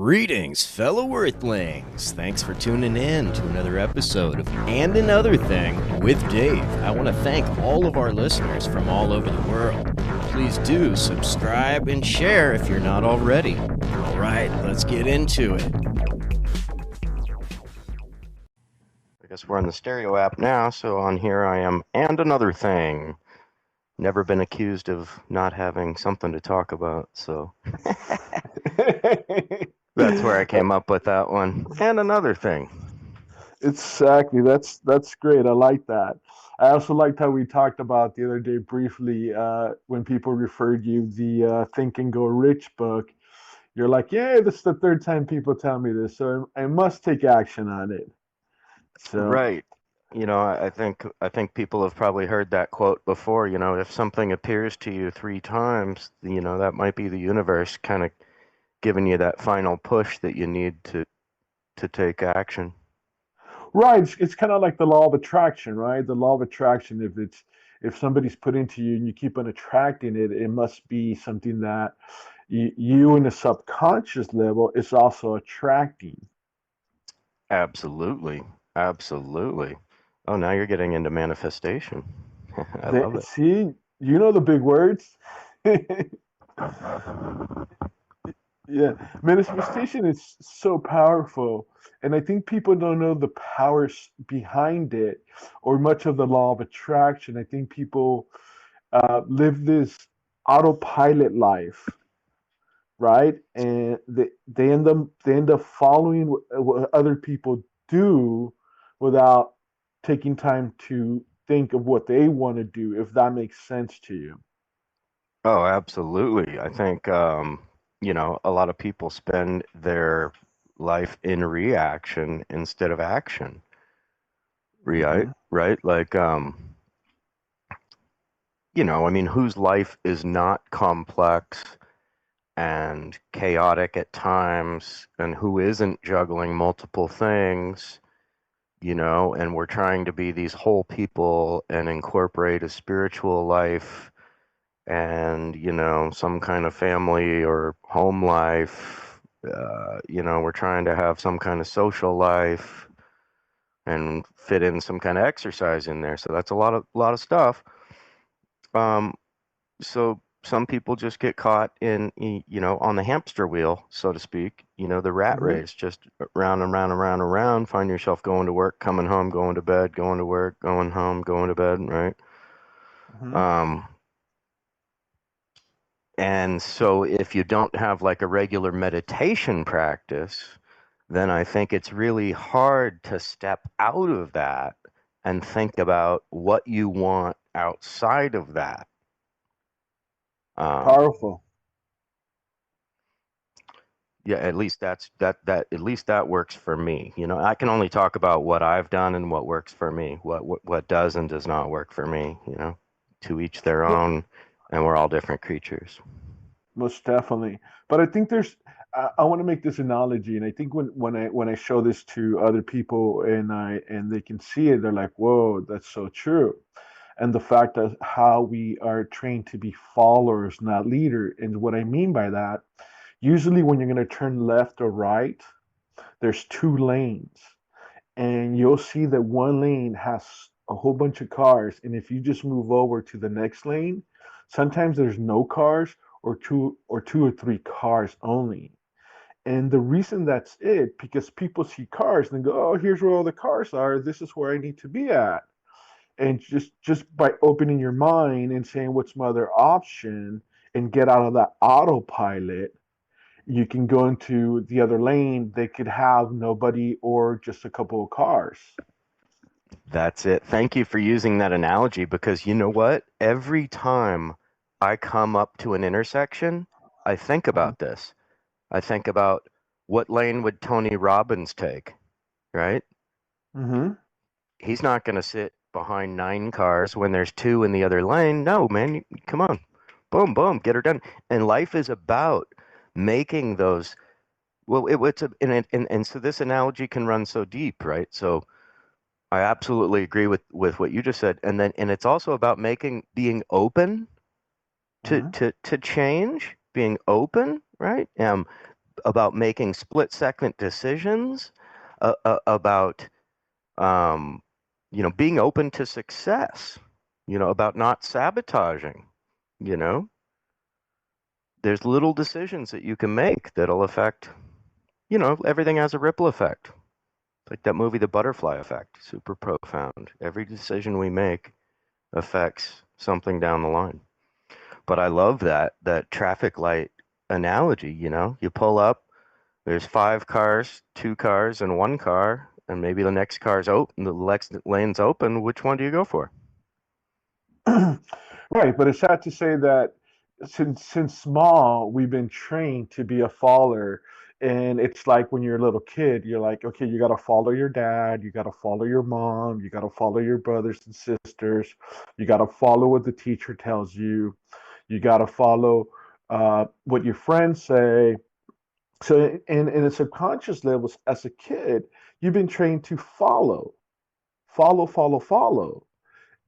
Greetings, fellow Earthlings. Thanks for tuning in to another episode of And Another Thing with Dave. I want to thank all of our listeners from all over the world. Please do subscribe and share if you're not already. All right, let's get into it. I guess we're on the stereo app now, so on here I am And Another Thing. Never been accused of not having something to talk about, so that's where I came up with that one. And another thing. Exactly. That's great. I like that. I also liked how we talked about the other day briefly when people referred you the Think and Go Rich book. You're like, yeah, this is the third time people tell me this, so I must take action on it. So Right. I think people have probably heard that quote before. If something appears to you three times, that might be the universe kind of giving you that final push that you need to take action. right, it's kind of like the law of attraction, right? The law of attraction. If somebody's put into you and you keep on attracting it, it must be something that you in the subconscious level is also attracting. Absolutely. Absolutely. Oh, now you're getting into manifestation. I love it. See, you know the big words. Yeah, manifestation is so powerful, and I think people don't know the powers behind it or much of the law of attraction. I think people live this autopilot life, right? And they end up following what other people do without taking time to think of what they want to do, if that makes sense to you. Oh, absolutely. I think, a lot of people spend their life in reaction instead of action. Right, Hmm. right. Like, I mean, whose life is not complex and chaotic at times, and who isn't juggling multiple things, and we're trying to be these whole people and incorporate a spiritual life and some kind of family or home life. We're trying to have some kind of social life and fit in some kind of exercise in there, so that's a lot of stuff. Um so some people just get caught in on the hamster wheel, so to speak, the rat Hmm. race, just round and round and round and round. Find yourself going to work, coming home, going to bed, going to work, going home, going to bed, right? Hmm. um And so if you don't have like a regular meditation practice, then I think it's really hard to step out of that and think about what you want outside of that. Um, Powerful. yeah, at least at least that works for me. I can only talk about what I've done and what works for me. What does and does not work for me, to each their No, own, and we're all different creatures. most definitely. But I think I want to make this analogy, and I think when I show this to other people and they can see it, they're like, "Whoa, that's so true." And the fact that how we are trained to be followers, not leader. And what I mean by that, usually when you're going to turn left or right, there's two lanes, and you'll see that one lane has a whole bunch of cars, and if you just move over to the next lane, sometimes there's no cars or two or three cars only. And the reason that's it, because people see cars and they go, oh, here's where all the cars are, this is where I need to be at. And just by opening your mind and saying what's my other option and get out of that autopilot, you can go into the other lane. They could have nobody or just a couple of cars. That's it. Thank you for using that analogy, because you know what? Every time I come up to an intersection, I think Uh-huh. about this. I think about, what lane would Tony Robbins take, right? Mm-hmm. He's not going to sit behind nine cars when there's two in the other lane. No, man, come on. Boom, boom, get her done. And life is about making those. Well, it's a, and so this analogy can run so deep, right? So I absolutely agree with what you just said. And it's also about being open to Mm-hmm. to to change, being open, right? about making split-second decisions, about um, being open to success, about not sabotaging, you know. There's little decisions that you can make that'll affect, everything has a ripple effect. Like that movie, The Butterfly Effect, super profound. Every decision we make affects something down the line. But I love that traffic light analogy, You pull up, there's five cars, two cars, and one car, and maybe the next car's open, the next lane's open. Which one do you go for? Right, but it's sad to say that since small we've been trained to be a follower, and it's like when you're a little kid, you're like, okay, you got to follow your dad, you got to follow your mom, you got to follow your brothers and sisters, you got to follow what the teacher tells you, you got to follow what your friends say. So, in a subconscious level, as a kid, you've been trained to follow.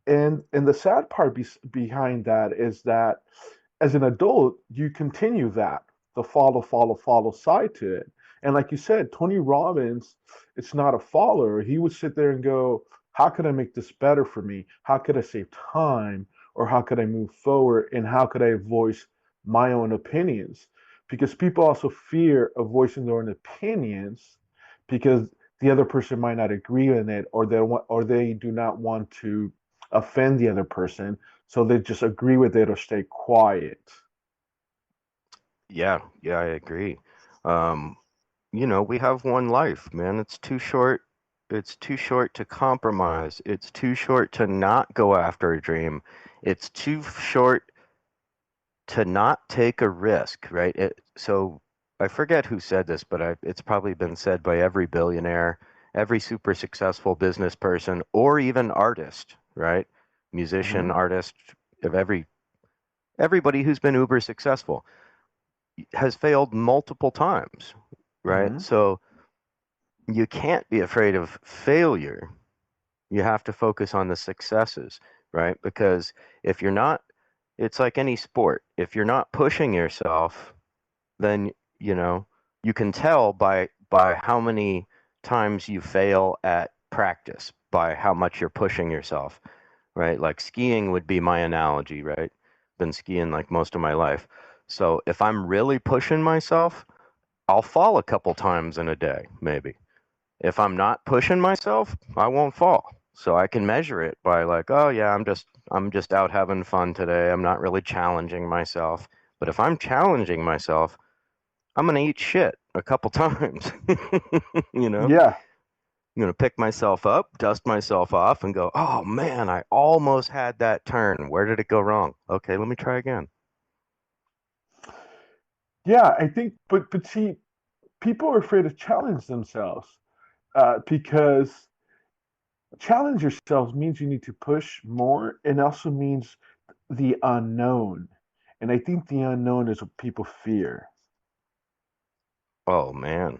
And the sad part behind that is that as an adult, you continue that the follow side to it. And like you said, Tony Robbins, it's not a follower. He would sit there and go, "How could I make this better for me? How could I save time? Or how could I move forward? And how could I voice my own opinions?" Because people also fear of voicing their own opinions because the other person might not agree with it, or they do not want to offend the other person, so they just agree with it or stay quiet. Yeah, yeah, I agree. Um, we have one life, man. It's too short. It's too short to compromise. It's too short to not go after a dream. It's too short to not take a risk, right? So I forget who said this, but it's probably been said by every billionaire, every super successful business person, or even artist, right? Musician, Mm-hmm. artist, of everybody who's been uber successful has failed multiple times, right? Mm-hmm. So you can't be afraid of failure. You have to focus on the successes, right? Because if you're not, it's like any sport. If you're not pushing yourself, then you know you can tell by how many times you fail at practice, by how much you're pushing yourself, right? Like skiing would be my analogy, right? Been skiing like most of my life. So if I'm really pushing myself, I'll fall a couple times in a day, maybe. If I'm not pushing myself, I won't fall. So I can measure it by like, oh yeah, I'm just out having fun today. I'm not really challenging myself. But if I'm challenging myself, I'm gonna eat shit a couple times. you know, Yeah, I'm gonna pick myself up, dust myself off, and go, oh man, I almost had that turn. Where did it go wrong? Okay, let me try again. yeah. I think, but see, people are afraid to challenge themselves because challenge yourselves means you need to push more, and also means the unknown. And I think the unknown is what people fear. Oh man.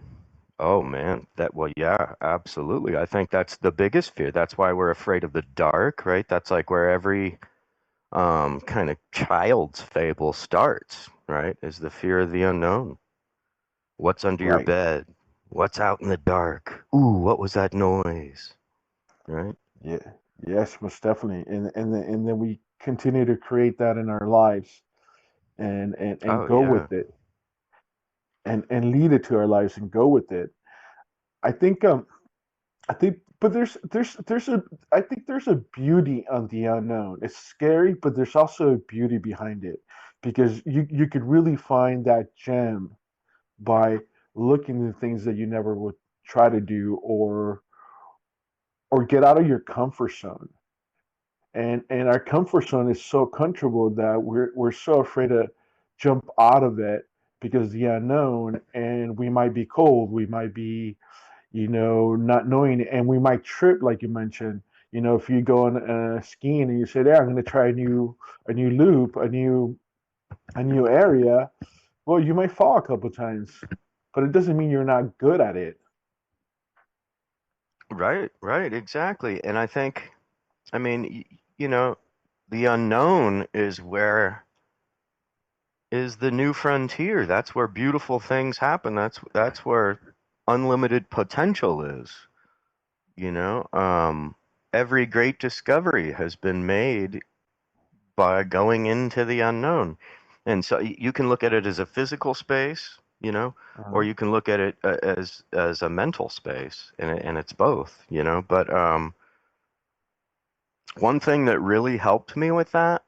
Oh man. Yeah, absolutely. I think that's the biggest fear. That's why we're afraid of the dark, right? That's like where every kind of child's fable starts, right? Is the fear of the unknown. What's under your Right. bed? What's out in the dark? Ooh, what was that noise? Right? Yeah. Yes, most definitely. And then we continue to create that in our lives and Oh go yeah. with it and lead it to our lives and go with it. I think I think but there's a I think there's a beauty on the unknown. It's scary, but there's also a beauty behind it because you could really find that gem by looking at things that you never would try to do or get out of your comfort zone. And our comfort zone is so comfortable that we're so afraid to jump out of it because the unknown, and we might be cold, we might be not knowing, and we might trip, like you mentioned. If you go on skiing and you say, "Yeah, I'm going to try a new loop, a new area," well, you might fall a couple times, but it doesn't mean you're not good at it. Right, right, exactly. And I think, I mean, the unknown is where is the new frontier. That's where beautiful things happen. That's where unlimited potential is, you know? Every great discovery has been made by going into the unknown. And so you can look at it as a physical space, you know, or Uh-huh. you can look at it as a mental space, and it's both, you know. But one thing that really helped me with that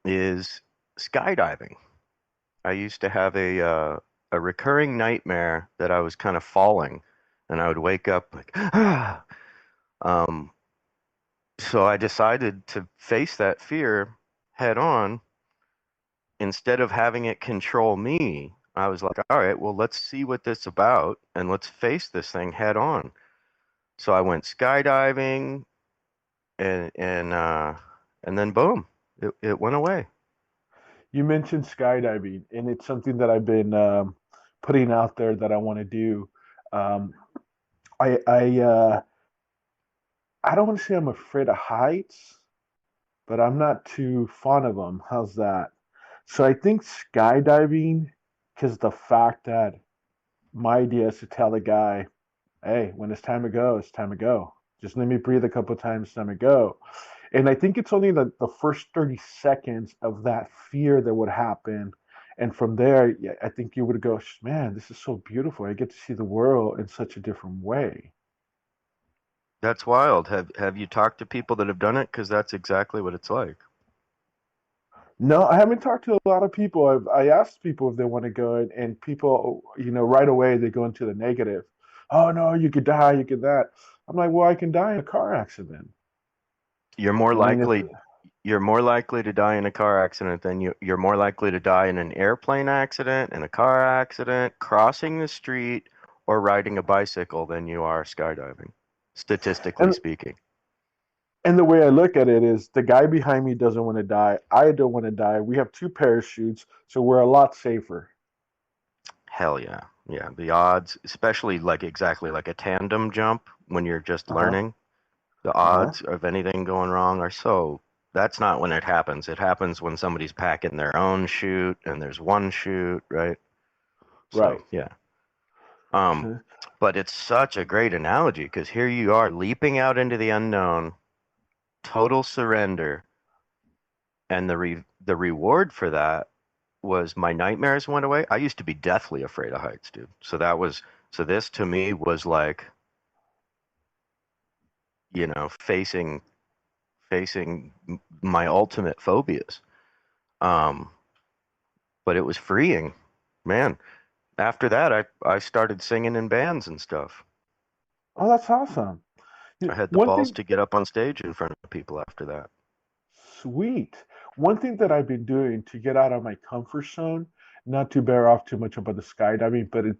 is skydiving. I used to have a recurring nightmare that I was kind of falling, and I would wake up like, ah. Um, so I decided to face that fear head on instead of having it control me. I was like, all right, well, let's see what this is about and let's face this thing head on. So I went skydiving and and then boom, it went away. You mentioned skydiving, and it's something that I've been putting out there that I want to do. Um, I I don't want to say I'm afraid of heights, but I'm not too fond of them. How's that? So I think skydiving, because the fact that my idea is to tell the guy, hey, when it's time to go, it's time to go. Just let me breathe a couple of times, time to go. And I think it's only the first 30 seconds of that fear that would happen. And from there, yeah, I think you would go, man, this is so beautiful. I get to see the world in such a different way. That's wild. Have you talked to people that have done it? Because that's exactly what it's like. No, I haven't talked to a lot of people. I asked people if they want to go, and people, right away they go into the negative. Oh no, you could die, you could that. I'm like, well, I can die in a car accident. You're more I mean, if likely you're more likely to die in a car accident than you're more likely to die in an airplane accident, in a car accident, crossing the street, or riding a bicycle than you are skydiving, statistically and speaking. and the way I look at it is the guy behind me doesn't want to die. I don't want to die. We have two parachutes, so we're a lot safer. Hell yeah. Yeah, the odds, especially like exactly like a tandem jump when you're just Uh huh. learning, the Uh huh. odds of anything going wrong are so that's not when it happens. It happens when somebody's packing their own chute and there's one chute, right? So, Right. yeah. Um, So, but it's such a great analogy because here you are leaping out into the unknown, total surrender, and the reward for that was my nightmares went away. I used to be deathly afraid of heights, dude. So this to me was like, you know, facing my ultimate phobias. Um, but it was freeing, man. After that, I started singing in bands and stuff. oh, that's awesome. I had the One balls thing, to get up on stage in front of people after that. sweet. One thing that I've been doing to get out of my comfort zone, not to bear off too much about the skydiving, but the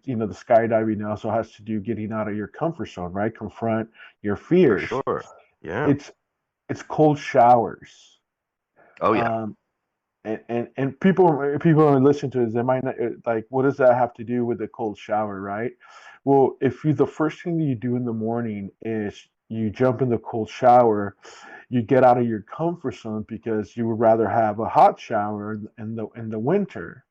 skydiving also has to do getting out of your comfort zone, right? Confront your For fears. sure. Yeah. It's it's cold showers. Oh yeah. Um, and people who listen to this, they might not like, what does that have to do with the cold shower, right? Well, if you the first thing that you do in the morning is you jump in the cold shower, you get out of your comfort zone because you would rather have a hot shower in the winter.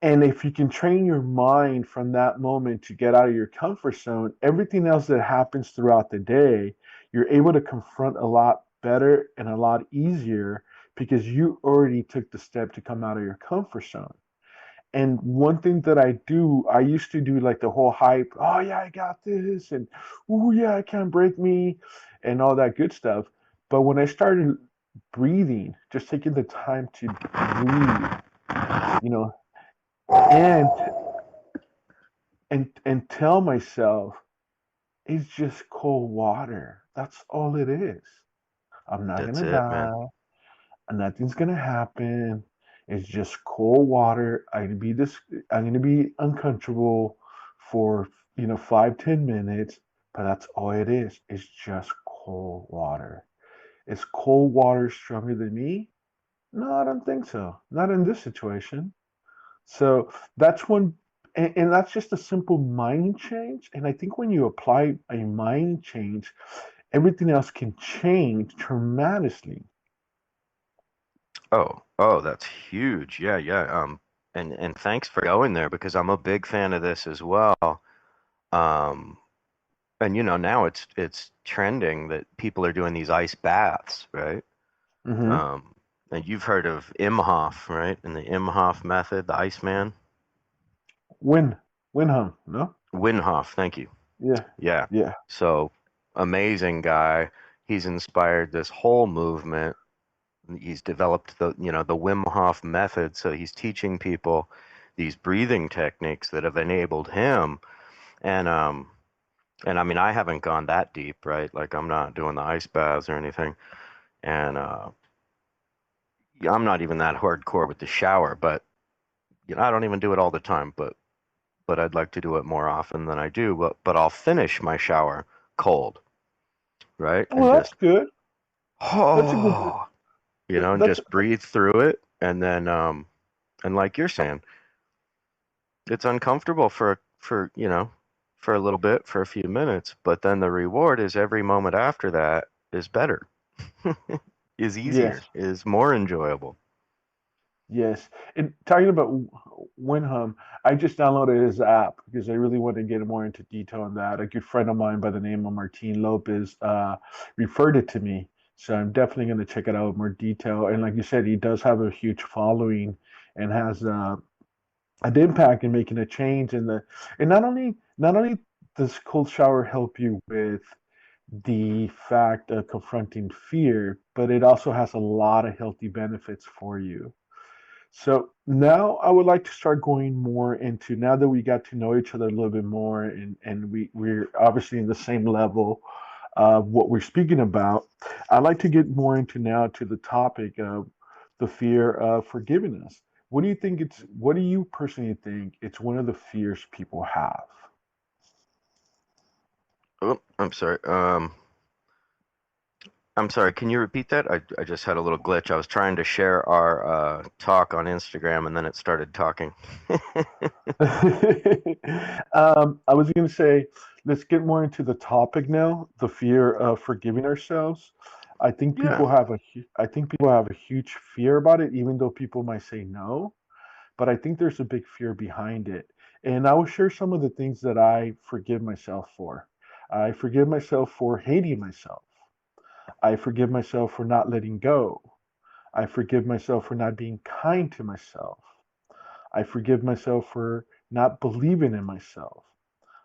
And if you can train your mind from that moment to get out of your comfort zone, everything else that happens throughout the day, you're able to confront a lot better and a lot easier because you already took the step to come out of your comfort zone. And one thing that I do, I used to do like the whole hype, oh yeah, I got this, and oh yeah, it can't break me, and all that good stuff. But when I started breathing, just taking the time to breathe, you know, and and tell myself it's just cold water. That's all it is. I'm not That's gonna it, man. die. Nothing's gonna happen. It's just cold water. I'm gonna be uncomfortable for 5-10 minutes, but that's all it is. It's just cold water. Is cold water stronger than me? No, I don't think so. Not in this situation. So that's one, and that's just a simple mind change. And I think when you apply a mind change, everything else can change tremendously. Oh, Oh, that's huge. Yeah, yeah. And thanks for going there because I'm a big fan of this as well. Um, and now it's trending that people are doing these ice baths, right? Mm-hmm. Um, and you've heard of Imhoff, right? And the Imhoff method, the Iceman. Win, Winham, no? Winhoff, thank you. Yeah, Yeah. yeah, So amazing guy. He's inspired this whole movement. He's developed the Wim Hof method. So he's teaching people these breathing techniques that have enabled him. And and I mean, I haven't gone that deep, right? Like I'm not doing the ice baths or anything. And yeah, I'm not even that hardcore with the shower, but I don't even do it all the time, but I'd like to do it more often than I do. But I'll finish my shower cold, right? And well, that's just good. That's a good. oh, and That's just breathe through it, and then and like you're saying, it's uncomfortable for a little bit, for a few minutes, but then the reward is every moment after that is better, is yes, easier, is more enjoyable. yes. And talking about Winham, I just downloaded his app because I really want to get more into detail on that. A good friend of mine by the name of Martin Lopez referred it to me, so I'm definitely going to check it out with more detail. And like you said, he does have a huge following and has an impact in making a change in the. And not only does cold shower help you with the fact of confronting fear, but it also has a lot of healthy benefits for you. So now I would like to start going more into, now that we got to know each other a little bit more, and we're obviously in the same level of what we're speaking about. I'd like to get more into now to the topic of the fear of forgiveness. What do you personally think it's one of the fears people have? Oh, I'm sorry, can you repeat that? I just had a little glitch. I was trying to share our talk on Instagram and then it started talking. I was going to say, let's get more into the topic now, the fear of forgiving ourselves. Yeah. I think people have a huge fear about it, even though people might say no. But I think there's a big fear behind it. And I will share some of the things that I forgive myself for. I forgive myself for hating myself. I forgive myself for not letting go. I forgive myself for not being kind to myself. I forgive myself for not believing in myself.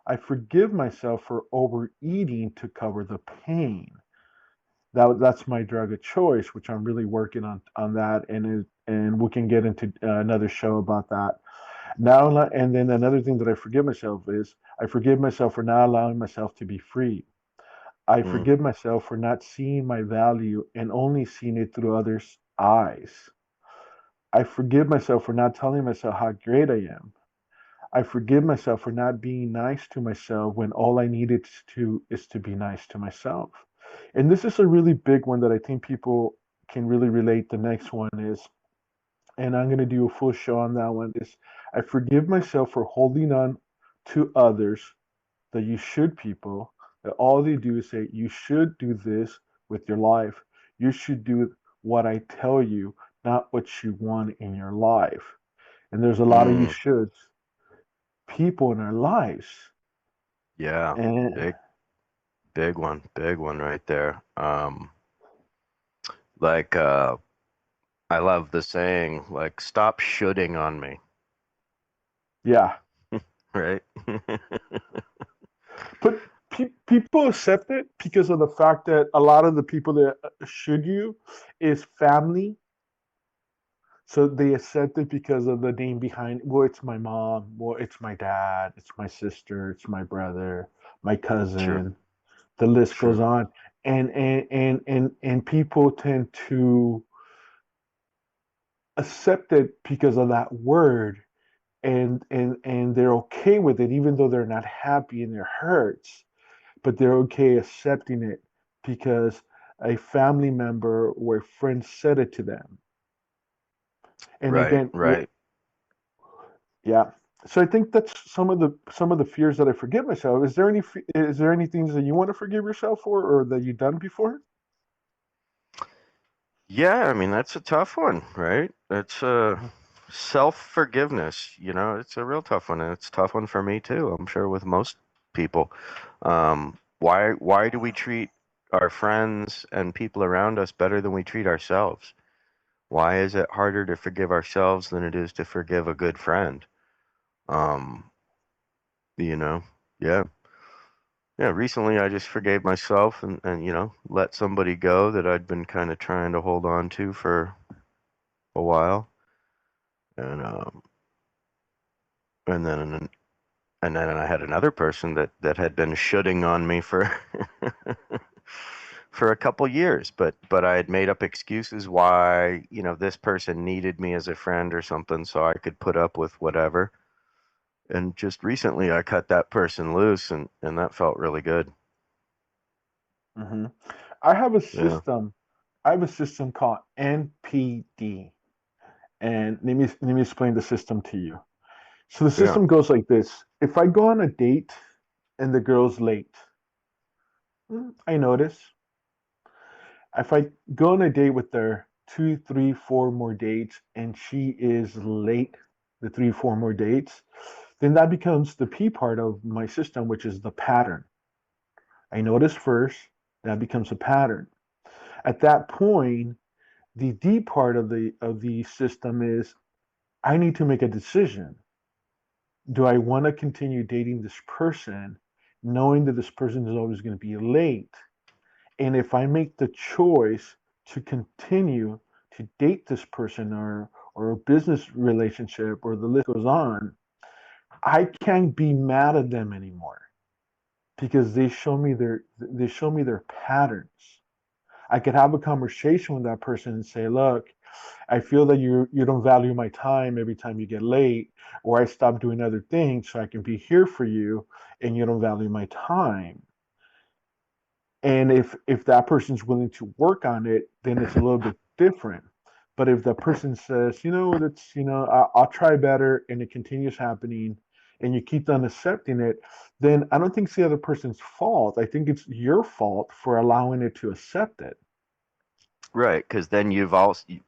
I forgive myself for overeating to cover the pain. That's my drug of choice, which I'm really working on that, and we can get into another show about that. Now, and then another thing that I forgive myself is I forgive myself for not allowing myself to be free. I Mm, forgive myself for not seeing my value and only seeing it through others' eyes. I forgive myself for not telling myself how great I am. I forgive myself for not being nice to myself when all I needed to is to be nice to myself. And this is a really big one that I think people can really relate. The next one is, and I'm going to do a full show on that one, is I forgive myself for holding on to others, the you should people, that all they do is say, you should do this with your life. You should do what I tell you, not what you want in your life. And there's a lot of you mm, shoulds people in our lives. yeah. And Big, big one right there. Like, I love the saying, like, stop shooting on me, yeah, right? but people accept it because of the fact that a lot of the people that should you is family. So they accept it because of the name behind. Well, it's my mom. Well, it's my dad. It's my sister. It's my brother. My True, cousin. The list goes true. on, and people tend to accept it because of that word, and they're okay with it, even though they're not happy and it hurts, but they're okay accepting it because a family member or a friend said it to them. And Right, again, right. yeah. So I think that's some of the fears that I forgive myself. Is there any things that you want to forgive yourself for or that you've done before? Yeah, I mean that's a tough one, right? It's Mhm. self-forgiveness, it's a real tough one, and it's a tough one for me too. I'm sure with most people. Why do we treat our friends and people around us better than we treat ourselves? Why is it harder to forgive ourselves than it is to forgive a good friend? Um, you know, yeah. Yeah, recently I just forgave myself and let somebody go that I'd been kind of trying to hold on to for a while. And and then and then I had another person that had been shooting on me for for a couple years, but I had made up excuses why, this person needed me as a friend or something so I could put up with whatever. And just recently I cut that person loose and that felt really good. Hmm. I have a Yeah. system. I have a system called NPD, and let me explain the system to you. So the Yeah. system goes like this: if I go on a date and the girl's late, I notice. If I go on a date with her, two, three, four more dates, and she is late, the three, four more dates, then that becomes the P part of my system, which is the pattern. I notice first, that becomes a pattern. At that point, the D part of the system is I need to make a decision. Do I want to continue dating this person, knowing that this person is always going to be late? And if I make the choice to continue to date this person or a business relationship or the list goes on, I can't be mad at them anymore because they show me their patterns. I could have a conversation with that person and say, look, I feel that you don't value my time every time you get late, or I stop doing other things so I can be here for you, and you don't value my time. And if that person's willing to work on it, then it's a little bit different. But if the person says, that's I'll try better, and it continues happening, and you keep on accepting it, then I don't think it's the other person's fault. I think it's your fault for allowing it to accept it. Right, because then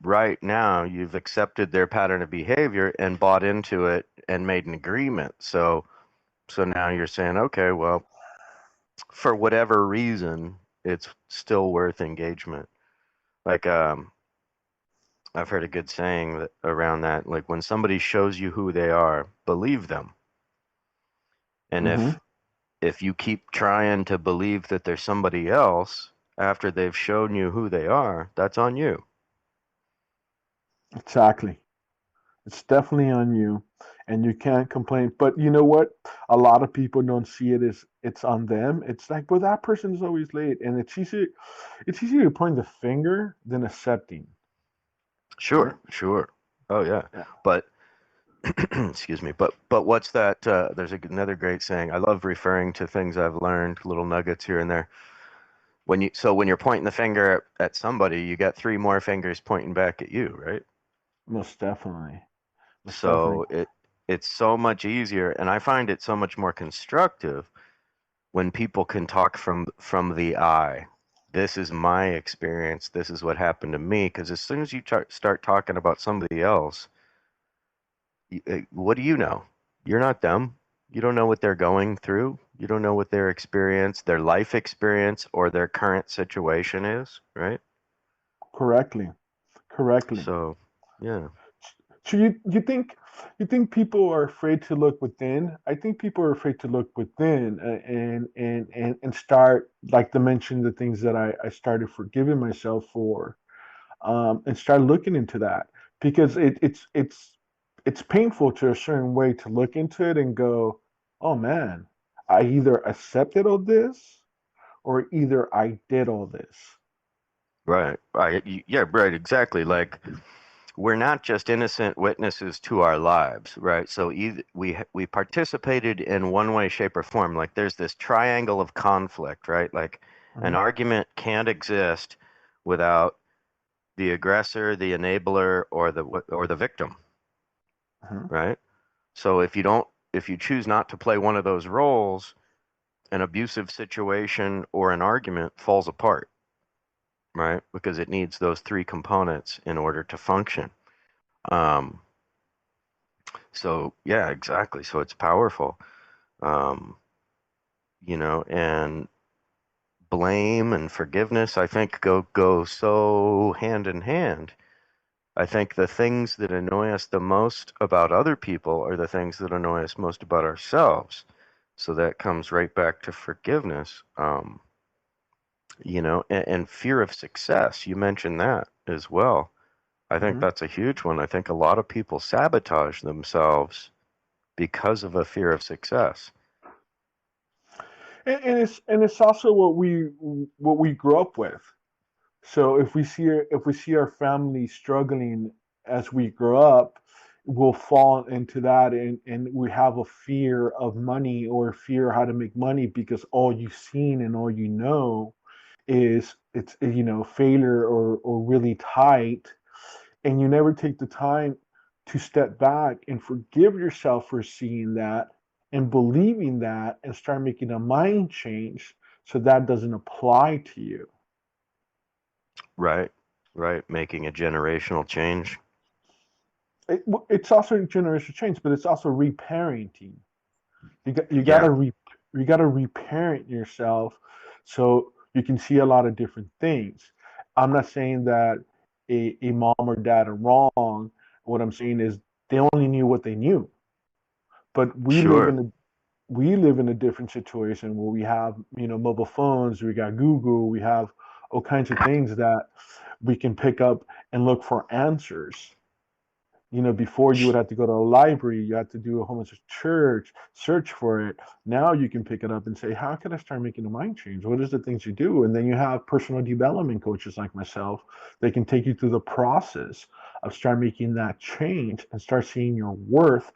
right now, you've accepted their pattern of behavior and bought into it and made an agreement. So now you're saying, okay, well, for whatever reason, it's still worth engagement. Like, I've heard a good saying around that, like when somebody shows you who they are, believe them. And Hmm. if you keep trying to believe that there's somebody else after they've shown you who they are, that's on you. Exactly. It's definitely on you, and you can't complain. But you know what? A lot of people don't see it as it's on them. It's like, well, that person is always late, and it's easier to point the finger than accepting, right? Sure, sure. Oh yeah. Yeah, But excuse me. But what's that? There's another great saying. I love referring to things I've learned, little nuggets here and there. When you're pointing the finger at somebody, you got three more fingers pointing back at you, right? most definitely, most definitely. So it's so much easier, and I find it so much more constructive when people can talk from the I. This is my experience. This is what happened to me. Because as soon as you start talking about somebody else, what do you know? You're not them. You don't know what they're going through. You don't know what their experience, their life experience, or their current situation is, right? Correctly, correctly. So, yeah, So you think people are afraid to look within? I think people are afraid to look within and start like to mention the things that I started forgiving myself for, and start looking into that because it's painful to a certain way to look into it and go, oh man, I either accepted all this or either I did all this. right, right, yeah, right, exactly. Like we're not just innocent witnesses to our lives, right? So either we participated in one way, shape, or form. Like there's this triangle of conflict, right? Like an Mhm, argument can't exist without the aggressor, the enabler, or the victim, mhm. right? So if you choose not to play one of those roles, an abusive situation or an argument falls apart. right? Because it needs those three components in order to function. Um, so yeah, exactly. So it's powerful. Um, and blame and forgiveness, I think, go so hand in hand. I think the things that annoy us the most about other people are the things that annoy us most about ourselves. So that comes right back to forgiveness. And fear of success. You mentioned that as well. I think Hmm. that's a huge one. I think a lot of people sabotage themselves because of a fear of success. And it's also what we grew up with. So if we see our family struggling as we grow up, we'll fall into that, and we have a fear of money or fear how to make money because all you've seen and all you know is it's failure or really tight, and you never take the time to step back and forgive yourself for seeing that and believing that and start making a mind change so that doesn't apply to you. Right, right. Making a generational change. It's also generational change, but it's also reparenting. You gotta Yeah, reparent yourself so you can see a lot of different things. I'm not saying that a mom or dad are wrong. What I'm saying is they only knew what they knew. But sure. we live in a different situation where we have mobile phones, we got Google, we have all kinds of things that we can pick up and look for answers. Before you would have to go to a library, you had to do a whole bunch of church, search for it. Now you can pick it up and say, how can I start making a mind change? What is the things you do? And then you have personal development coaches like myself. They can take you through the process of start making that change and start seeing your worth.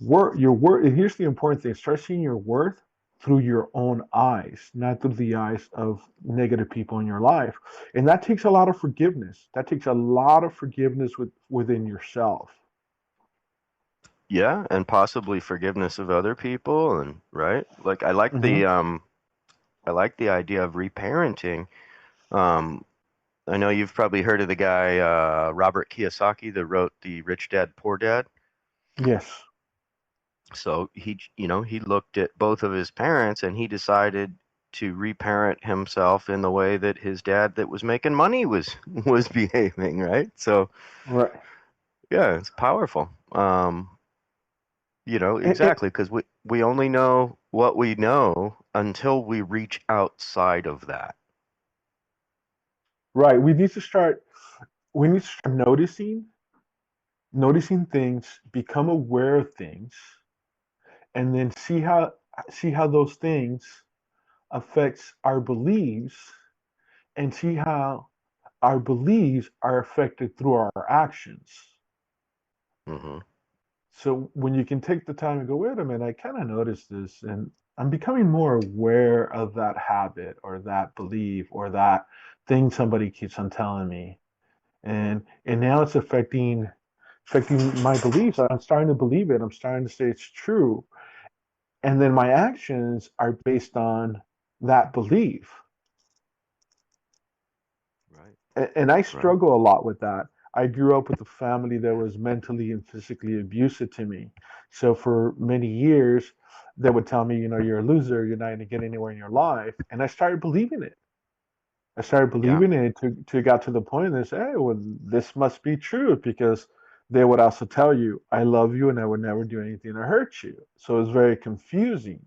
Your worth. And here's the important thing: start seeing your worth through your own eyes, not through the eyes of negative people in your life. And that takes a lot of forgiveness. That takes a lot of forgiveness within yourself. Yeah, and possibly forgiveness of other people and right? Like Hmm. I like the idea of reparenting. Um I know you've probably heard of the guy Robert Kiyosaki that wrote The Rich Dad Poor Dad. Yes. So he looked at both of his parents and he decided to reparent himself in the way that his dad that was making money was was behaving, right? So, Right. yeah, it's powerful. And, Exactly, because we only know what we know until we reach outside of that. right. We need to start noticing things, become aware of things, and then see how those things affects our beliefs, and see how our beliefs are affected through our actions. Hmm. So when you can take the time and go, wait a minute, I kind of noticed this, and I'm becoming more aware of that habit or that belief or that thing somebody keeps on telling me, and now it's affecting my beliefs. I'm starting to believe it. I'm starting to say it's true, and then my actions are based on that belief. Right, And I right. struggle a lot with that. I grew up with a family that was mentally and physically abusive to me. So for many years, they would tell me, you're a loser, you're not going to get anywhere in your life. And I started believing it. I started Yeah. believing it to got to the point and say, hey, well, this must be true because they would also tell you, I love you and I would never do anything to hurt you. So it was very confusing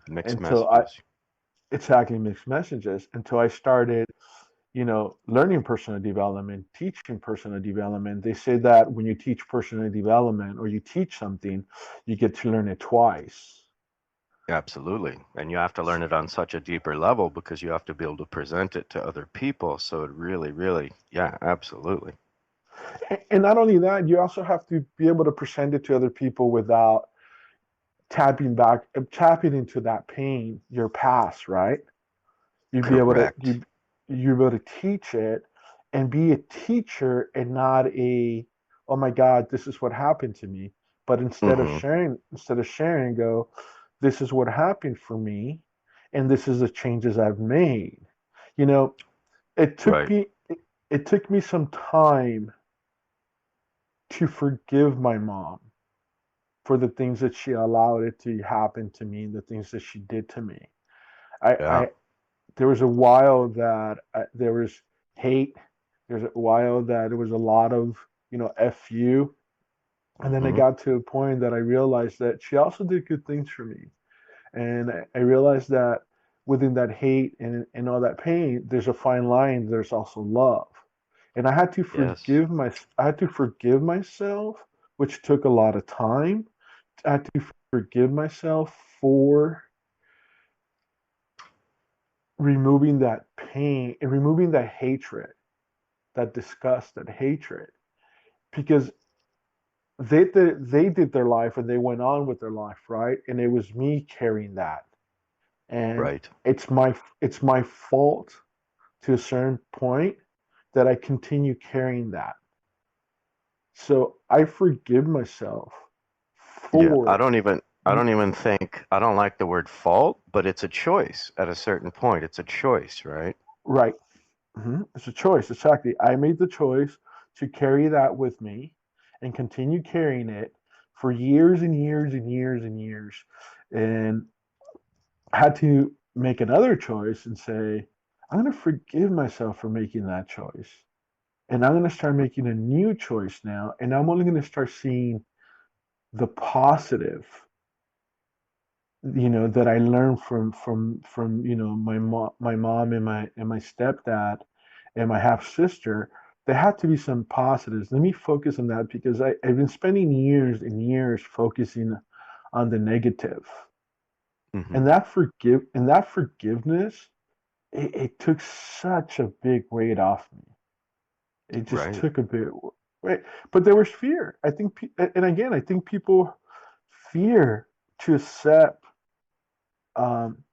Mixed until I messages. exactly mixed messages until I started learning personal development, teaching personal development. They say that when you teach personal development or you teach something, you get to learn it twice. Absolutely. And you have to learn it on such a deeper level because you have to be able to present it to other people. So it really, really, yeah, absolutely. And not only that, you also have to be able to present it to other people without tapping into that pain, your past, right? You'd be able to Correct. you be able to teach it and be a teacher and not a, oh my God, this is what happened to me. But Hmm. instead of sharing, go, this is what happened for me, and this is the changes I've made. You know, it took Right. me it took me some time to forgive my mom for the things that she allowed it to happen to me, the things that she did to me. Yeah. I there was a while that there was hate. There's a while that there was a lot of fu, and then I Hmm. got to a point that I realized that she also did good things for me, and I realized that within that hate and all that pain, there's a fine line. There's also love, and Yes. I had to forgive myself, which took a lot of time. I had to forgive myself for removing that pain and removing that hatred, that disgust, that hatred, because they did their life and they went on with their life, right? And it was me carrying that, and Right. it's my fault to a certain point that I continue carrying that. So I forgive myself Yeah. for I don't even think, I don't like the word fault, but it's a choice at a certain point. It's a choice, right? right. It's a choice. Exactly. I made the choice to carry that with me and continue carrying it for years and years and years and years. And I had to make another choice and say, I'm going to forgive myself for making that choice. And I'm going to start making a new choice now. And I'm only going to start seeing the positive, that I learned from my mom and my stepdad and my half sister. There had to be some positives. Let me focus on that because I've been spending years and years focusing on the negative. Hmm. And that forgiveness, it took such a big weight off me. It just Right. took a bit, right? But there was fear. And again, I think people fear to accept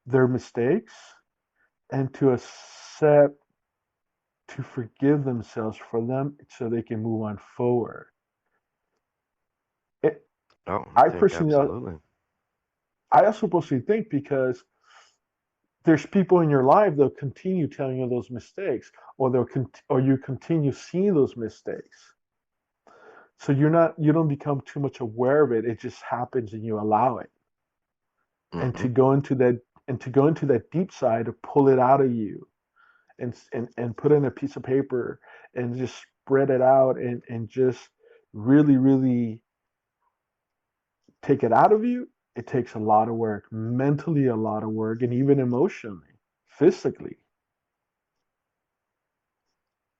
their mistakes and to forgive themselves for them so they can move on forward. It, Oh, I I think personally, absolutely. I also personally think because there's people in your life that'll continue telling you those mistakes, or you continue seeing those mistakes. So you don't become too much aware of it. It just happens and you allow it. And Hmm. to go into that deep side to pull it out of you and put it in a piece of paper and just spread it out and just really, really take it out of you, it takes a lot of work, mentally a lot of work, and even emotionally, physically.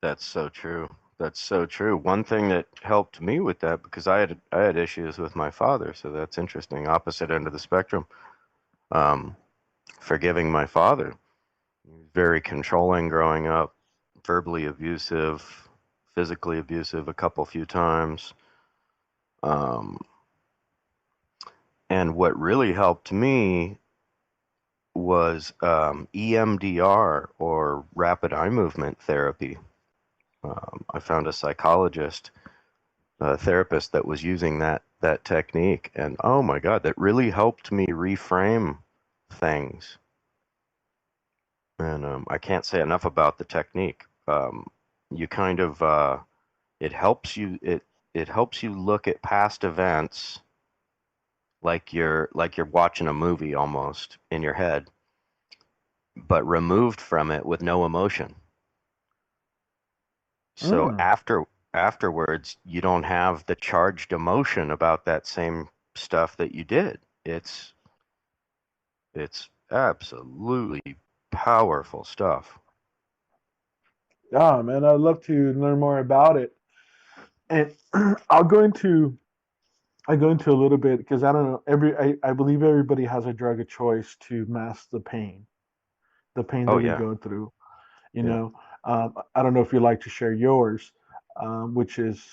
That's so true. That's so true. One thing that helped me with that, because I had issues with my father, so that's interesting. Opposite end of the spectrum. Um, Forgiving my father. He was very controlling growing up, verbally abusive, physically abusive a few times. Um, and what really helped me was EMDR, or rapid eye movement therapy. I found a psychologist, a therapist that was using that technique, and oh my God, that really helped me reframe things. And I can't say enough about the technique. You kind of it helps you it helps you look at past events like you're watching a movie almost in your head, but removed from it with no emotion. So Mm. afterwards, you don't have the charged emotion about that same stuff that you did. It's absolutely powerful stuff. Yeah, man, I'd love to learn more about it. And I'll go into I go into a little bit because I don't know I believe everybody has a drug of choice to mask the pain Oh that we yeah, go through. You yeah. know, I don't know if you'd like to share yours, which is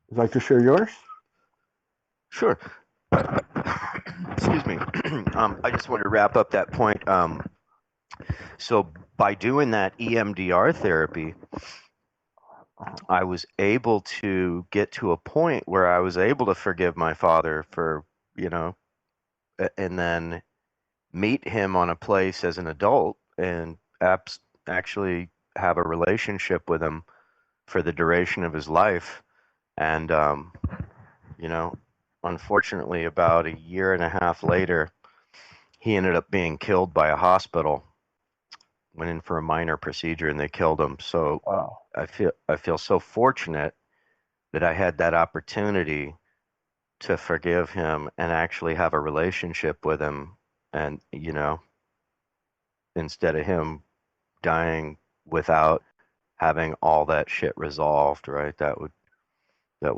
would you like to share yours? Sure. Excuse me. I just want to wrap up that point. So by doing that EMDR therapy, I was able to get to a point where I was able to forgive my father for, you know, and then meet him on a place as an adult and actually have a relationship with him for the duration of his life. And, you know, unfortunately, about a year and a half later, he ended up being killed by a hospital. Went in for a minor procedure and they killed him. So Wow. I feel so fortunate that I had that opportunity to forgive him and actually have a relationship with him. And, instead of him dying without having all that shit resolved, right? That would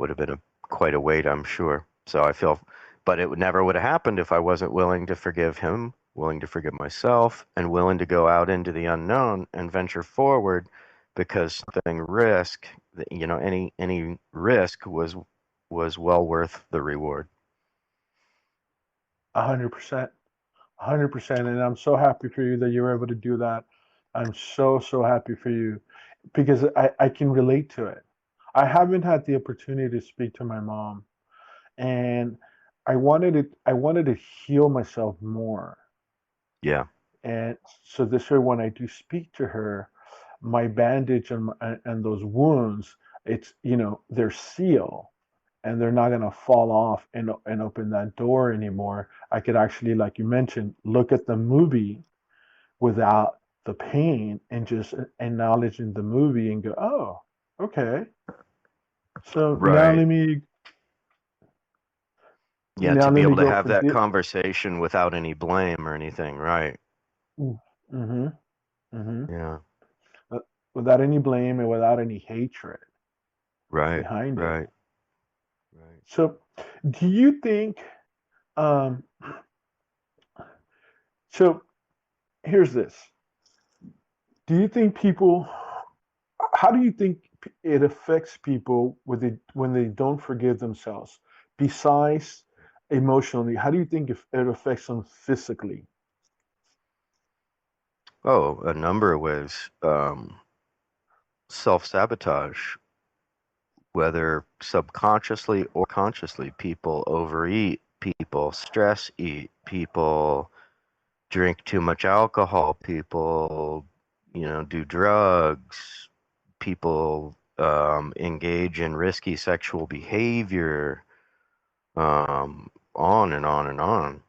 have been quite a weight, I'm sure. So I feel, but it never would have happened if I wasn't willing to forgive him, willing to forgive myself, and willing to go out into the unknown and venture forward, because something risk, any risk was well worth the reward. 100%. 100%. And I'm so happy for you that you were able to do that. I'm so, so happy for you because I can relate to it. I haven't had the opportunity to speak to my mom, and I wanted to heal myself more. Yeah, And so this way, when I do speak to her, my bandage and those wounds, it's, they're sealed and they're not going to fall off and open that door anymore. I could actually, like you mentioned, look at the movie without the pain and just acknowledging the movie and go, oh, okay. So now right. let me Yeah, to be able to go have for that this. conversation without any blame or anything, right? Mm-hmm. Mm-hmm. Yeah, Without any blame and without any hatred right, behind it. right, right. So, do you think? Um, so here's this. Do you think people? How do you think it affects people when they don't forgive themselves? Besides emotionally, how do you think it affects them physically? Oh, a number of ways. Self-sabotage, whether subconsciously or consciously, people overeat, people stress eat, people drink too much alcohol, people, do drugs, people engage in risky sexual behavior, on and on and on.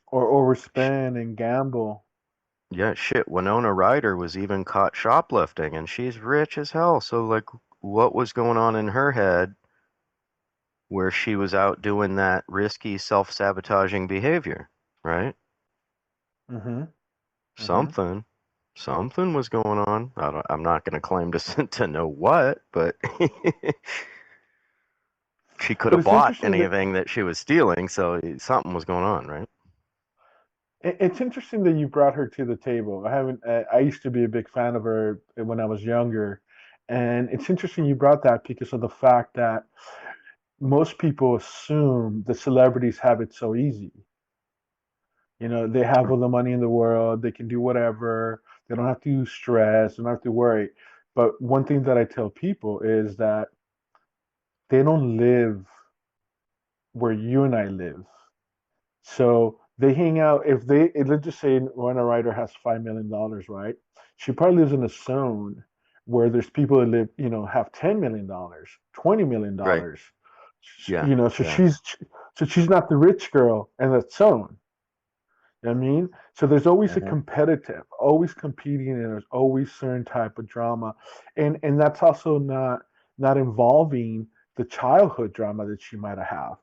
Or overspend and gamble? Yeah, shit. Winona Ryder was even caught shoplifting, and she's rich as hell. So, like, what was going on in her head where she was out doing that risky, self-sabotaging behavior, right? Mm-hmm. Mm-hmm. Something, something was going on. I'm not going to claim to to know what, but she could But have it's bought interesting that anything that she was stealing, so something was going on, right? it's interesting that you brought her to the table. I haven't. I used to be a big fan of her when I was younger, and it's interesting you brought that because of the fact that most people assume the celebrities have it so easy. They have all the money in the world, they can do whatever, they don't have to stress, they don't have to worry. But one thing that I tell people is that they don't live where you and I live. So they hang out. If let's just say Winona Ryder has $5 million, right? She probably lives in a zone where there's people that live, have $10 million, Right. $20 million. Yeah. So Yeah. she's not the rich girl in that zone. You know what I mean? So there's always a Hmm. competitive, always competing, and there's always certain type of drama, and that's also not involving the childhood drama that she might have.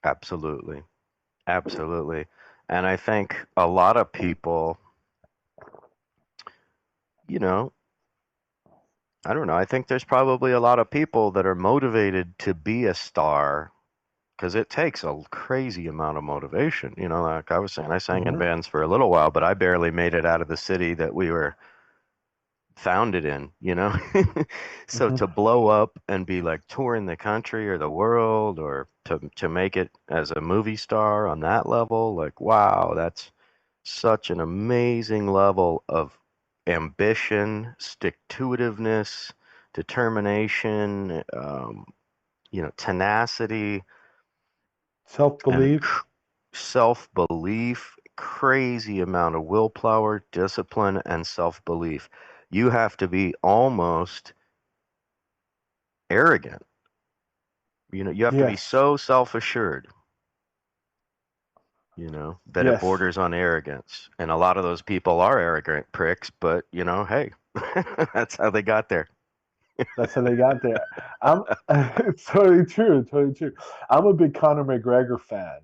Absolutely. Absolutely. And I think a lot of people, you know, I don't know. I think there's probably a lot of people that are motivated to be a star because it takes a crazy amount of motivation. Like I was saying, I sang in Hmm. bands for a little while, but I barely made it out of the city that we were founded in. So Hmm. to blow up and be like touring the country or the world, or to make it as a movie star on that level, like wow, that's such an amazing level of ambition, stick-to-itiveness, determination, tenacity, Self and belief. self-belief. crazy amount of willpower, discipline, and self-belief. You have to be almost arrogant. You have to be Yes. so self-assured, that it Yes. borders on arrogance. And a lot of those people are arrogant pricks, but, hey, that's how they got there. That's how they got there. I'm it's totally true, totally true. I'm a big Conor McGregor fan,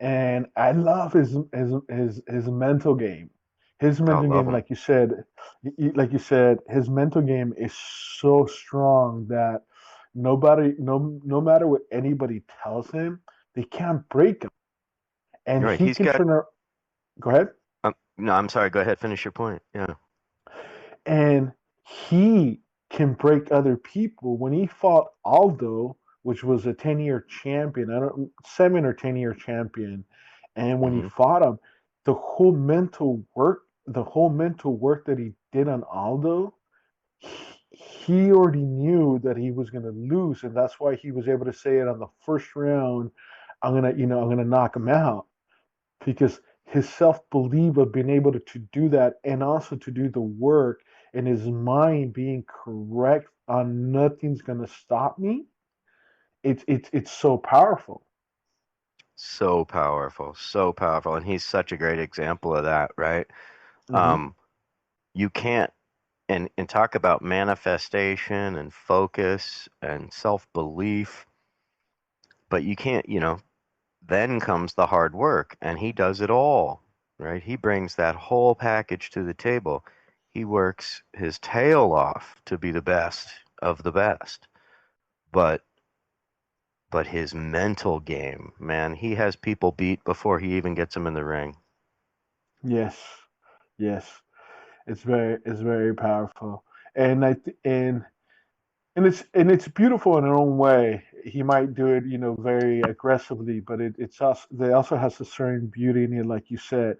and I love his mental game. His I mental love game, them. like you said, his mental game is so strong that no matter what anybody tells him, they can't break him, and Right. he He's can got, turn. Go ahead. no, I'm sorry. Go ahead. Finish your point. Yeah. And he can break other people. When he fought Aldo, which was a 10-year champion, I don't 7 or 10-year champion, and when he Hmm. fought him, the whole mental work that he did on Aldo, he already knew that he was going to lose, and that's why he was able to say it on the first round. I'm gonna knock him out because his self belief of being able to do that and also to do the work and his mind being correct on nothing's gonna stop me. It's so powerful. So powerful. So powerful. And he's such a great example of that, right? Hmm. Um, you can't, and talk about manifestation and focus and self-belief, but you can't, then comes the hard work, and he does it all, right? He brings that whole package to the table. He works his tail off to be the best of the best. But his mental game, man, he has people beat before he even gets them in the ring. Yes, yes, it's very powerful, and it's beautiful in their own way. He might do it, very aggressively, but it's also they also has a certain beauty in it, like you said,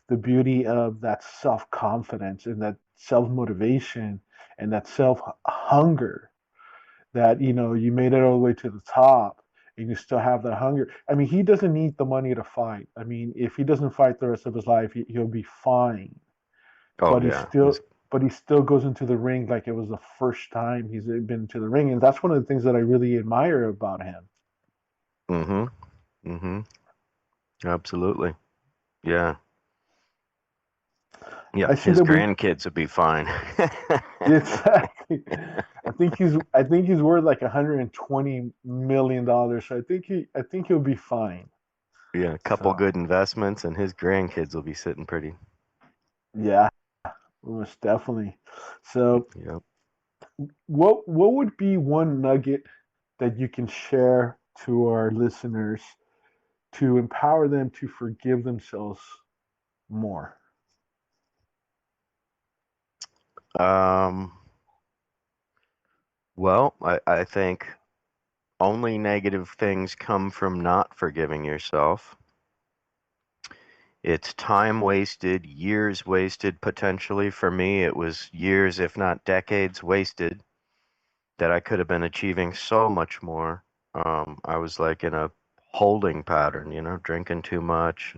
the beauty of that self confidence and that self motivation and that self hunger that you made it all the way to the top and you still have that hunger. I mean, he doesn't need the money to fight. I mean, if he doesn't fight the rest of his life, he'll be fine, Oh but yeah, he's he still goes into the ring like it was the first time he's been to the ring, and that's one of the things that I really admire about him. mm-hmm, mm-hmm, absolutely. Yeah. I Yep, see his that we grandkids would be fine. exactly. I think he's worth like $120 million, so I think he'll be fine. Yeah, a couple So good investments and his grandkids will be sitting pretty. yeah, most definitely. So Yep. what would be one nugget that you can share to our listeners to empower them to forgive themselves more? Um, well, I think only negative things come from not forgiving yourself. It's time wasted, years wasted potentially. For me, it was years, if not decades, wasted that I could have been achieving so much more. I was like in a holding pattern, drinking too much,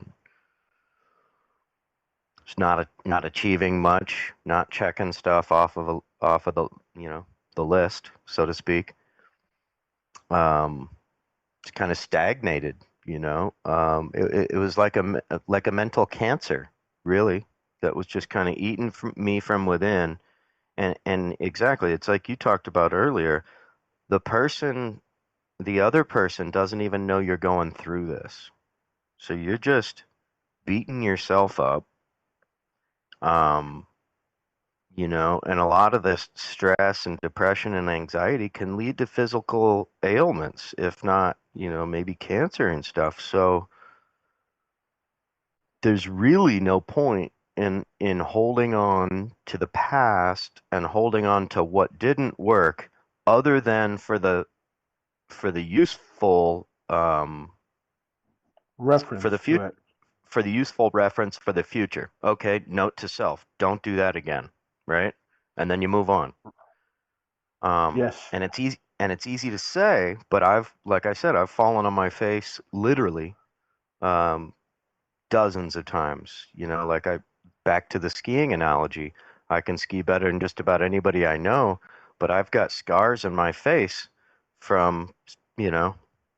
just not achieving much, not checking stuff off of the list, so to speak. Um, just kind of stagnated, it was like a mental cancer, really, that was just kind of eating me from within. And exactly, it's like you talked about earlier. The person, the other person doesn't even know you're going through this. So you're just beating yourself up. Um, and a lot of this stress and depression and anxiety can lead to physical ailments, if not, maybe cancer and stuff. So there's really no point in holding on to the past and holding on to what didn't work, other than for the useful for the Reference to future, it. for the useful reference for the future. Okay, note to self, don't do that again, right? And then you move on. Yes. And it's easy to say, but like I said, I've fallen on my face literally, um, dozens of times. Like back to the skiing analogy. I can ski better than just about anybody I know, but I've got scars in my face from, you know,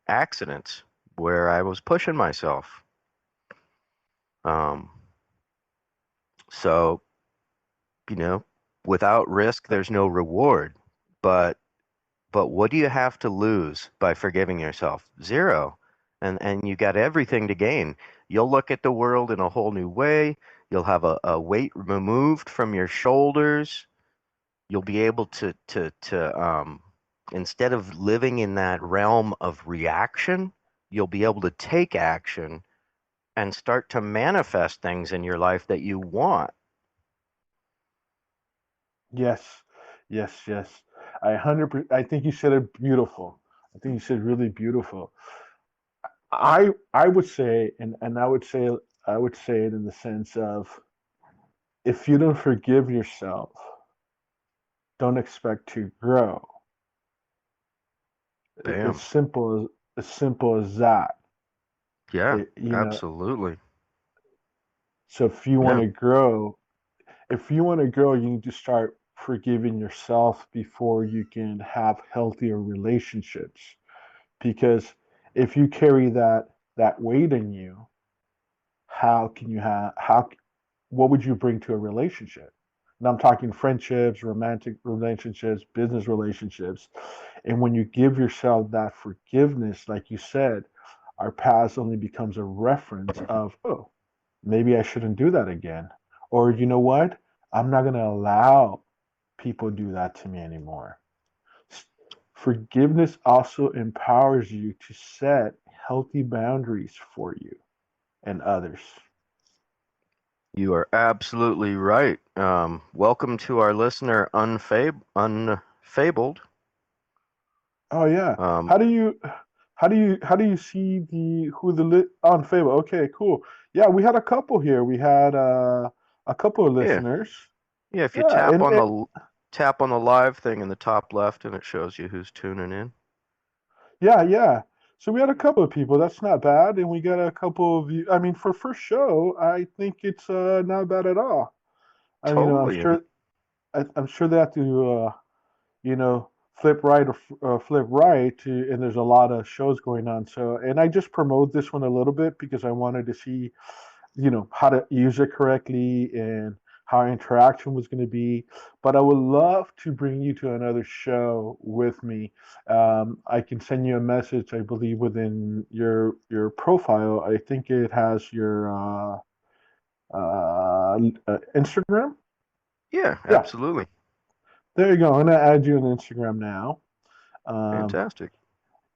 accidents where I was pushing myself. Um, so, you know, without risk, there's no reward. But what do you have to lose by forgiving yourself? Zero. And you got everything to gain. You'll look at the world in a whole new way. You'll have a weight removed from your shoulders. You'll be able to instead of living in that realm of reaction, you'll be able to take action and start to manifest things in your life that you want. Yes, yes, yes. I 100%. I think you said it beautiful. I think you said really beautiful. I would say, and I would say it in the sense of, if you don't forgive yourself, don't expect to grow. As Bam. simple as simple as that. Yeah, You know. absolutely. So Yeah. if you want to grow, you need to start forgiving yourself before you can have healthier relationships. Because if you carry that weight in you, how can you have how what would you bring to a relationship? And I'm talking friendships, romantic relationships, business relationships. And when you give yourself that forgiveness, like you said, our past only becomes a reference of, oh, maybe I shouldn't do that again. Or you know what? I'm not going to allow people do that to me anymore. Forgiveness also empowers you to set healthy boundaries for you and others. You are absolutely right. Welcome to our listener, Unfabled. Oh yeah. Um, How do you how do you see the who the on favor? Okay, cool. Yeah, we had a couple here. We had a couple of yeah, listeners. yeah. If you Yeah, and tap on the live thing in the top left, and it shows you who's tuning in. yeah, yeah. So we had a couple of people. That's not bad, and we got a couple of you. I mean, for first show, I think it's not bad at all. I mean, Totally. And I'm sure they have to you know, flip right or flip right to, and there's a lot of shows going on. So, and I just promote this one a little bit because I wanted to see, how to use it correctly and how our interaction was going to be. But I would love to bring you to another show with me. I can send you a message, I believe, within your profile. I think it has your Instagram. yeah, Yeah, absolutely. there you go. I'm gonna add you on Instagram now. Um, Fantastic.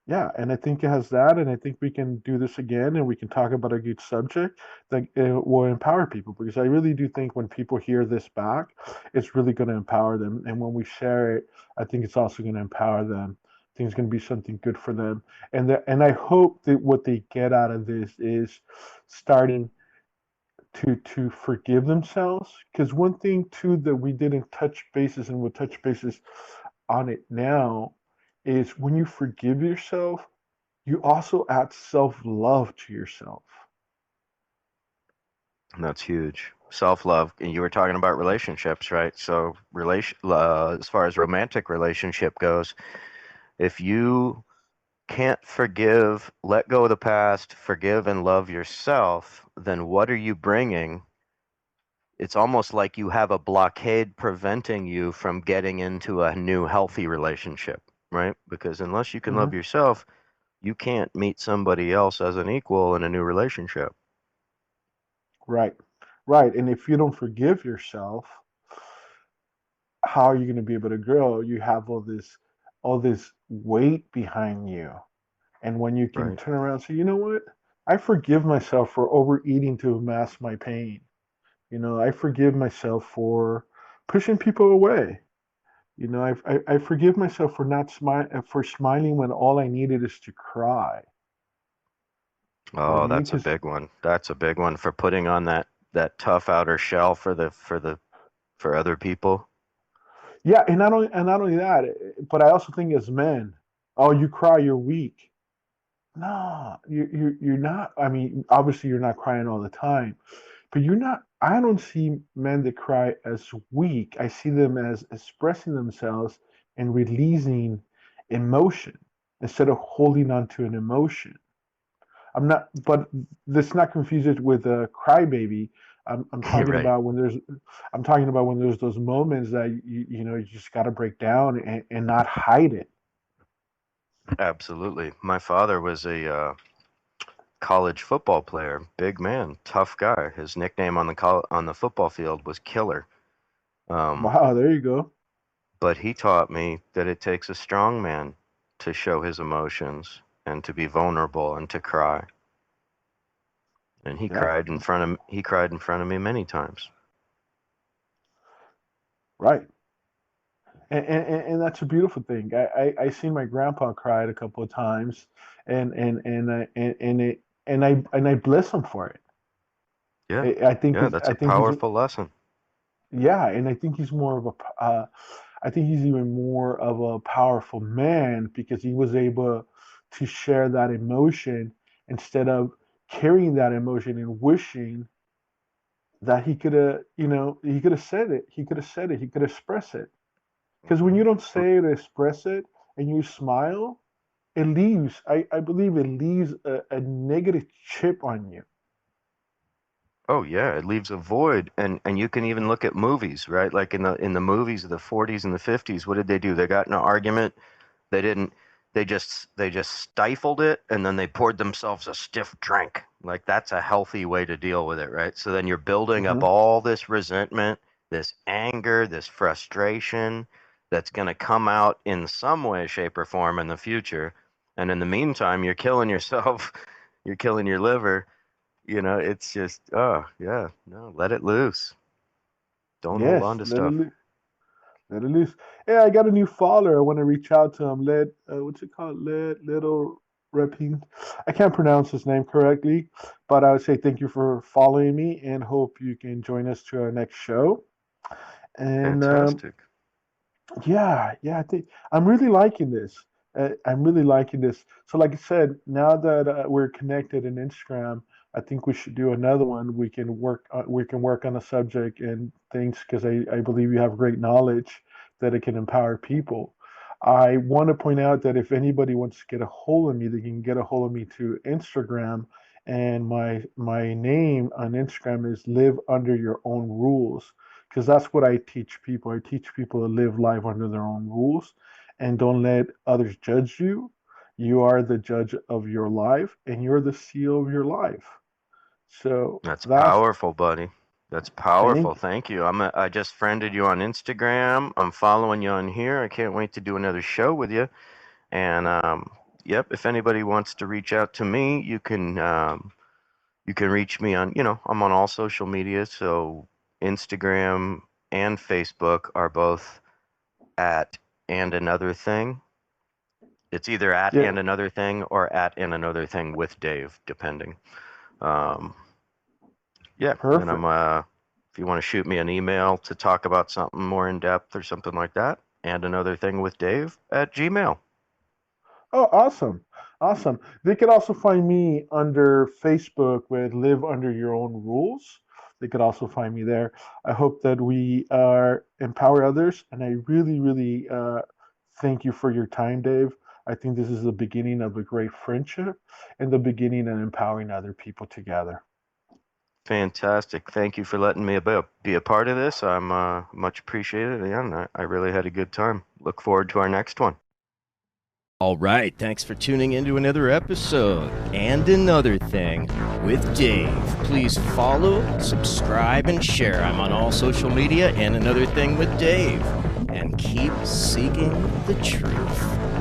Yeah, and I think it has that, and I think we can do this again, and we can talk about a good subject that will empower people. Because I really do think when people hear this back, it's really going to empower them, and when we share it, I think it's also going to empower them. I think it's going to be something good for them, and I hope that what they get out of this is starting to forgive themselves. Because one thing too that we didn't touch bases and we'll touch bases on it now is when you forgive yourself, you also add self love to yourself. That's huge. Self-love. And you were talking about relationships, right? So, as far as romantic relationship goes, if you can't forgive, let go of the past, forgive and love yourself, then what are you bringing? It's almost like you have a blockade preventing you from getting into a new healthy relationship, right? Because unless you can love Hmm. yourself, you can't meet somebody else as an equal in a new relationship. Right. Right. And if you don't forgive yourself, how are you going to be able to grow? You have all this weight behind you. And when you can Right. turn around and say, you know what? I forgive myself for overeating to mask my pain. I forgive myself for pushing people away. I forgive myself for not for smiling when all I needed is to cry. Oh, that's a Because big one. That's a big one for putting on that tough outer shell for other people. yeah, and not only that, but I also think as men, oh, you cry, you're weak. no, you're not. I mean, obviously you're not crying all the time, but you're not. I don't see men that cry as weak. I see them as expressing themselves and releasing emotion instead of holding on to an emotion. I'm not, but let's not confuse it with a crybaby. I'm talking Right. about when there's, I'm talking about when there's those moments that you know you just got to break down and not hide it. Absolutely. My father was a college football player, big man, tough guy. His nickname on the football field was Killer. Um, Wow, there you go. but he taught me that it takes a strong man to show his emotions and to be vulnerable and to cry. And Yeah, he cried in front of me many times. right. And that's a beautiful thing. I seen my grandpa cried a couple of times, and I bless him for it. Yeah. Yeah, that's I a think he's powerful lesson. yeah, and I think he's more of a I think he's even more of a powerful man because he was able to share that emotion instead of carrying that emotion and wishing that he could have, you know, he could have said it. He could have said it. He could express it. Because when Hmm. you don't say it, express it, and you smile, it leaves. I believe it leaves a negative chip on you. Oh yeah, it leaves a void, and you can even look at movies, right? Like in the movies of the 40s and the 50s, what did they do? They got in an argument. They didn't. They just stifled it, and then they poured themselves a stiff drink. Like that's a healthy way to deal with it, right? So then you're building up Hmm. all this resentment, this anger, this frustration that's going to come out in some way, shape, or form in the future. And in the meantime, you're killing yourself. You're killing your liver. It's just, oh yeah, no, let it loose. Don't hold on Yes, to stuff. let it loose. Yeah, I got a new follower. I want to reach out to him. What's it called? Little Repin. I can't pronounce his name correctly, but I would say thank you for following me and hope you can join us to our next show. And Fantastic. yeah, I think I'm really liking this. I'm really liking this. So, like I said, now that we're connected in Instagram, I think we should do another one. We can work on a subject and things because I believe you have great knowledge that it can empower people. I want to point out that if anybody wants to get a hold of me, they can get a hold of me to Instagram, and my name on Instagram is Live Under Your Own Rules because that's what I teach people. I teach people to live life under their own rules and don't let others judge you. You are the judge of your life and you're the CEO of your life. So That's that's powerful, buddy. That's powerful. thank Thank you. I just friended you on Instagram. I'm following you on here. I can't wait to do another show with you. And yep, if anybody wants to reach out to me, you can reach me on, I'm on all social media, so Instagram and Facebook are both at and another thing. It's either at yeah, and another thing or at and another thing with Dave, depending. Um, yeah, and perfect. if you want to shoot me an email to talk about something more in depth or something like that, and another thing with Dave at Gmail. Oh, awesome. Awesome. They could also find me under Facebook with Live Under Your Own Rules. They could also find me there. I hope that we empower others. And I really, really thank you for your time, Dave. I think this is the beginning of a great friendship and the beginning of empowering other people together. Fantastic. Thank you for letting me be a part of this. I'm much appreciated, and I really had a good time. Look forward to our next one. All right, thanks for tuning into another episode and another thing with Dave. Please follow, subscribe, and share. I'm on all social media and another thing with Dave. And keep seeking the truth.